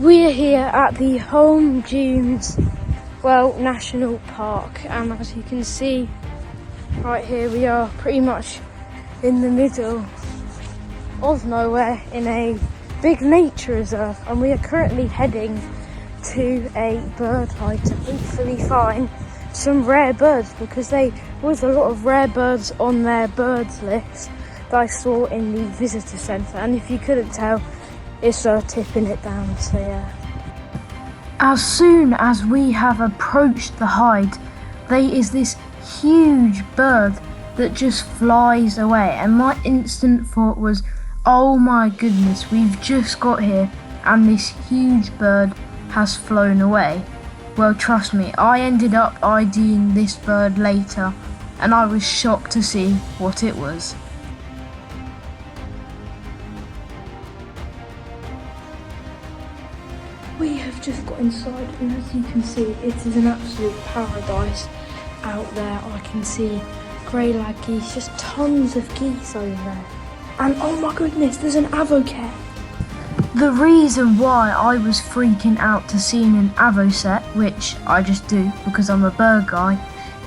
We are here at the Holme Dunes, National Park, and as you can see right here, we are pretty much in the middle of nowhere in a big nature reserve, and we are currently heading to a bird hide to hopefully find some rare birds, because there was a lot of rare birds on their birds list that I saw in the visitor centre, and if you couldn't tell, it's tipping it down, so yeah. As soon as we have approached the hide, there is this huge bird that just flies away, and my instant thought was, oh my goodness, we've just got here and this huge bird has flown away. Well, trust me, I ended up IDing this bird later and I was shocked to see what it was. We have just got inside, and as you can see, it is an absolute paradise out there. I can see grey lag geese, just tons of geese over there. And oh my goodness, there's an avocat. The reason why I was freaking out to seeing an avocet, which I just do because I'm a bird guy,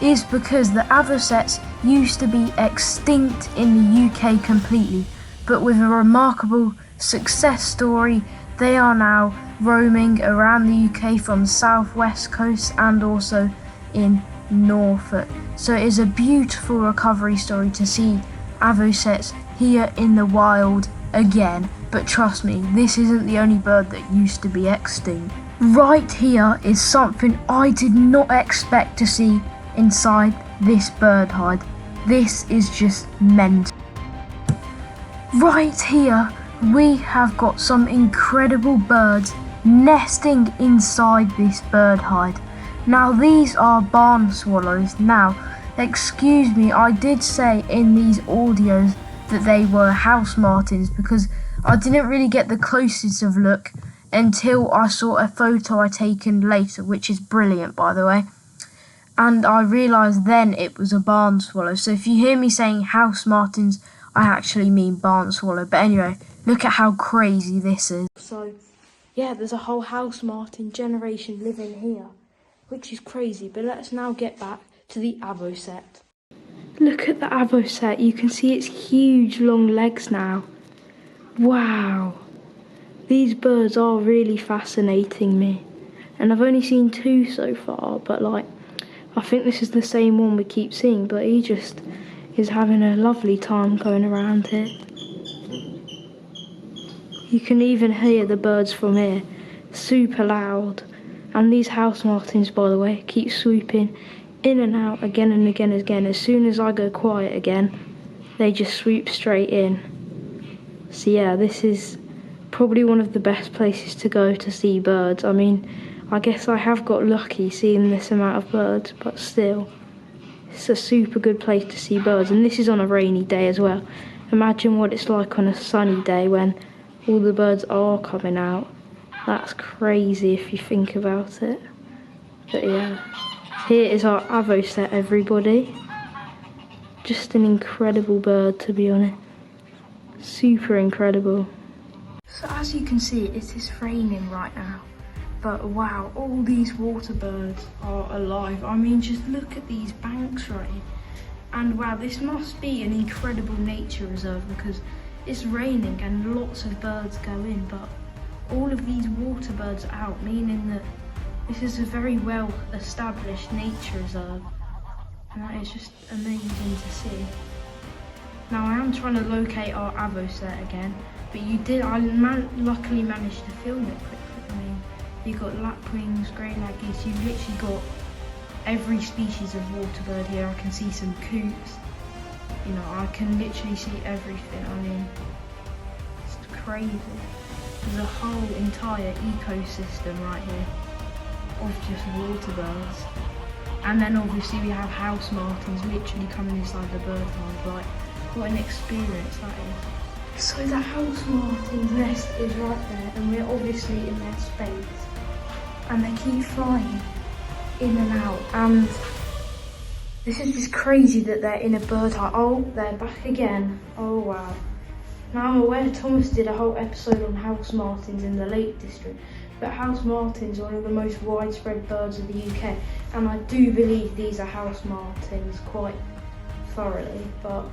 is because the avocets used to be extinct in the UK completely, but with a remarkable success story, they are now roaming around the UK from the southwest coast and also in Norfolk. So it is a beautiful recovery story to see avocets here in the wild again. But trust me, this isn't the only bird that used to be extinct. Right here is something I did not expect to see inside this bird hide. This is just mental. Right here, we have got some incredible birds nesting inside this bird hide. Now these are barn swallows. Now, excuse me, I did say in these audios that they were house martins because I didn't really get the closest of look until I saw a photo I taken later, which is brilliant by the way. And I realised then it was a barn swallow. So if you hear me saying house martins, I actually mean barn swallow. But anyway, look at how crazy this is. So yeah, there's a whole house martin generation living here, which is crazy. But let's now get back to the avocet. Look at the avocet, you can see its huge long legs now. Wow, these birds are really fascinating me. And I've only seen two so far, but I think this is the same one we keep seeing, but he just is having a lovely time going around here. You can even hear the birds from here, super loud. And these house martins, by the way, keep swooping in and out again and again and again. As soon as I go quiet again, they just swoop straight in. So yeah, this is probably one of the best places to go to see birds. I mean, I guess I have got lucky seeing this amount of birds, but still, it's a super good place to see birds. And this is on a rainy day as well. Imagine what it's like on a sunny day when all the birds are coming out. That's crazy if you think about it. But yeah, here is our avocet, everybody. Just an incredible bird, to be honest. Super incredible. So as you can see, it is raining right now. But wow, all these water birds are alive. I mean, just look at these banks right here. And wow, this must be an incredible nature reserve because it's raining and lots of birds go in, but all of these water birds are out, meaning that this is a very well established nature reserve. And that is just amazing to see. Now I am trying to locate our avocet again, but I luckily managed to film it quickly. I mean, you've got lapwings, grey lag geese, you've literally got every species of water bird here. I can see some coots, you know, I can literally see everything. I mean, it's crazy. There's a whole entire ecosystem right here of just water birds. And then obviously we have house martins literally coming inside the bird hide. Like, what an experience that is. So the house martin's nest is right there, and we're obviously in their space. And they keep flying in and out, and this is just crazy that they're in a bird hide. Oh, they're back again. Oh wow. Now I'm aware Thomas did a whole episode on house martins in the Lake District, But house martins are one of the most widespread birds of the UK, and I do believe these are house martins quite thoroughly, but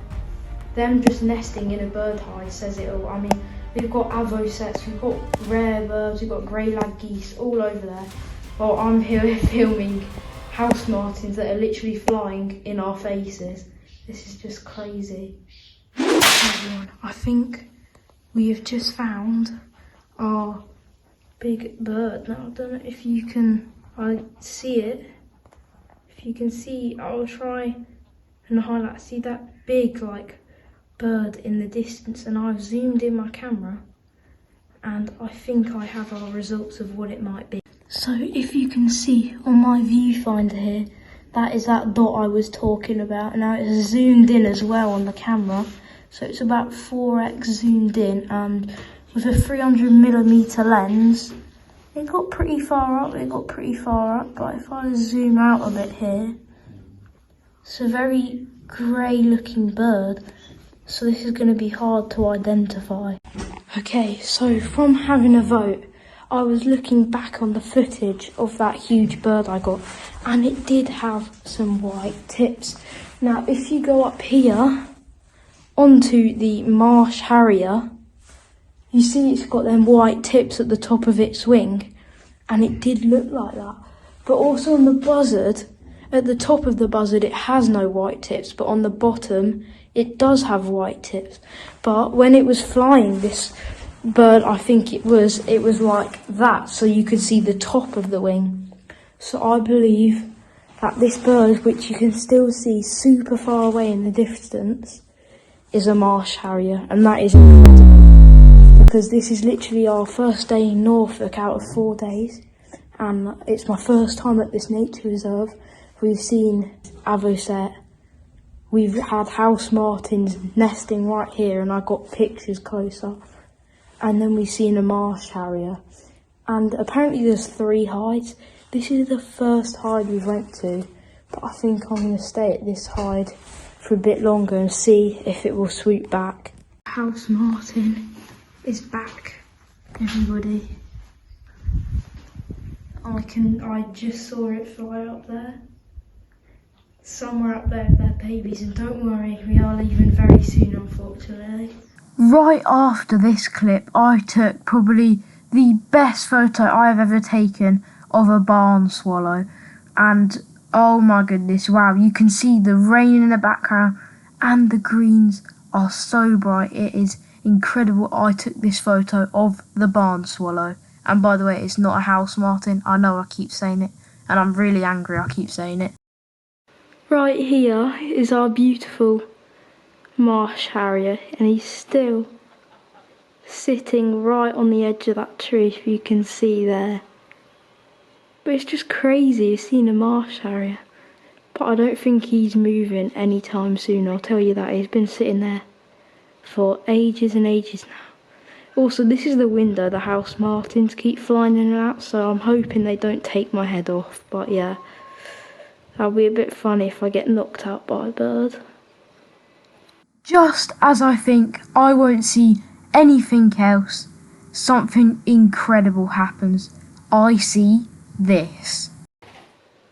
them just nesting in a bird hide says it all. I mean, we've got avocets, we've got rare birds, we've got grey-lag geese all over there. Well, I'm here filming house martins that are literally flying in our faces. This is just crazy. Everyone, I think we have just found our big bird. Now, I don't know if you can see it. If you can see, I'll try and highlight. See that big bird in the distance, and I've zoomed in my camera and I think I have our results of what it might be. So if you can see on my viewfinder here, that is that dot I was talking about. Now it's zoomed in as well on the camera, so it's about 4x zoomed in, and with a 300mm lens, it got pretty far up, but if I zoom out a bit here, it's a very grey looking bird, so this is going to be hard to identify. Okay, so from having a vote, I was looking back on the footage of that huge bird I got, and it did have some white tips. Now, if you go up here onto the marsh harrier, you see it's got them white tips at the top of its wing, and it did look like that. But also on the buzzard, at the top of the buzzard, it has no white tips, but on the bottom, it does have white tips. But when it was flying, this bird, I think it was like that, so you could see the top of the wing. So I believe that this bird, which you can still see super far away in the distance, is a marsh harrier, and that is incredible, because this is literally our first day in Norfolk out of 4 days, and it's my first time at this nature reserve. We've seen avocet, we've had house martins nesting right here, and I got pictures closer, and then we've seen a marsh harrier, and apparently there's 3 hides. This is the first hide we went to, but I think I'm going to stay at this hide for a bit longer and see if it will swoop back. House martin is back, everybody. I just saw it fly up there. Somewhere up there with their babies, and don't worry, we are leaving very soon, unfortunately. Right after this clip, I took probably the best photo I have ever taken of a barn swallow, and oh my goodness, wow, you can see the rain in the background and the greens are so bright. It is incredible. I took this photo of the barn swallow, and by the way, it's not a house martin. I know I keep saying it, and I'm really angry I keep saying it. Right here is our beautiful marsh harrier, and he's still sitting right on the edge of that tree, if you can see there. But it's just crazy seeing a marsh harrier. But I don't think he's moving anytime soon, I'll tell you that. He's been sitting there for ages and ages now. Also, this is the window the house martins keep flying in and out, so I'm hoping they don't take my head off. But yeah, that'll be a bit funny if I get knocked out by a bird. Just as I think I won't see anything else, something incredible happens. I see this.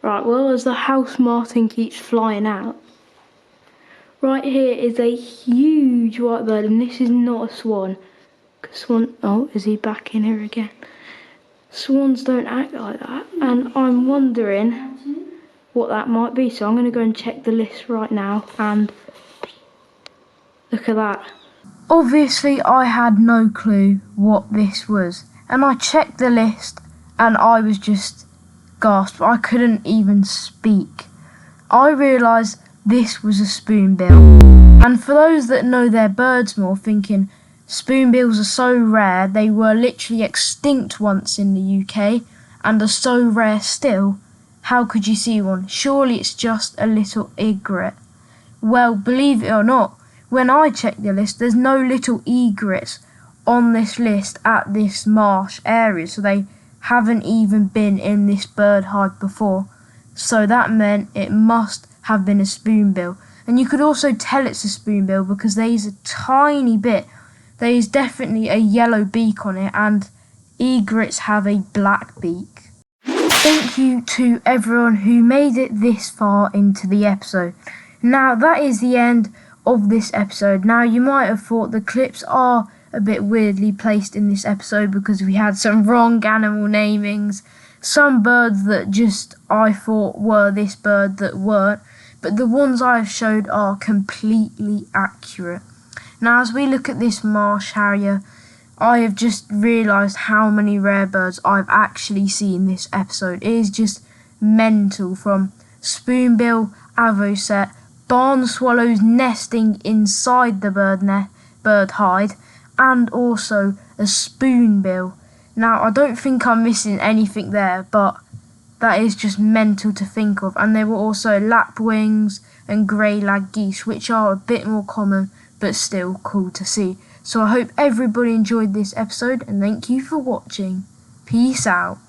Right, well, as the house martin keeps flying out, right here is a huge white bird, and this is not a swan. Oh, is he back in here again? Swans don't act like that, and I'm wondering what that might be, so I'm going to go and check the list right now, and look at that. Obviously, I had no clue what this was, and I checked the list, and I was just gasped. I couldn't even speak. I realised this was a spoonbill, and for those that know their birds more, thinking spoonbills are so rare, they were literally extinct once in the UK, and are so rare still, how could you see one? Surely it's just a little egret. Well, believe it or not, when I checked the list, there's no little egrets on this list at this marsh area, so they haven't even been in this bird hide before. So that meant it must have been a spoonbill. And you could also tell it's a spoonbill because there is a tiny bit, there is definitely a yellow beak on it, and Egrets have a black beak. Thank you to everyone who made it this far into the episode. Now that is the end of this episode. Now you might have thought the clips are a bit weirdly placed in this episode because we had some wrong animal namings, some birds that just I thought were this bird that weren't, but the ones I've showed are completely accurate. Now as we look at this marsh harrier, I have just realised how many rare birds I've actually seen this episode. It is just mental, from spoonbill, avocet, barn swallows nesting inside the bird hide, and also a spoonbill. Now I don't think I'm missing anything there, but that is just mental to think of. And there were also lapwings and grey lag geese, which are a bit more common but still cool to see. So I hope everybody enjoyed this episode, and thank you for watching. Peace out.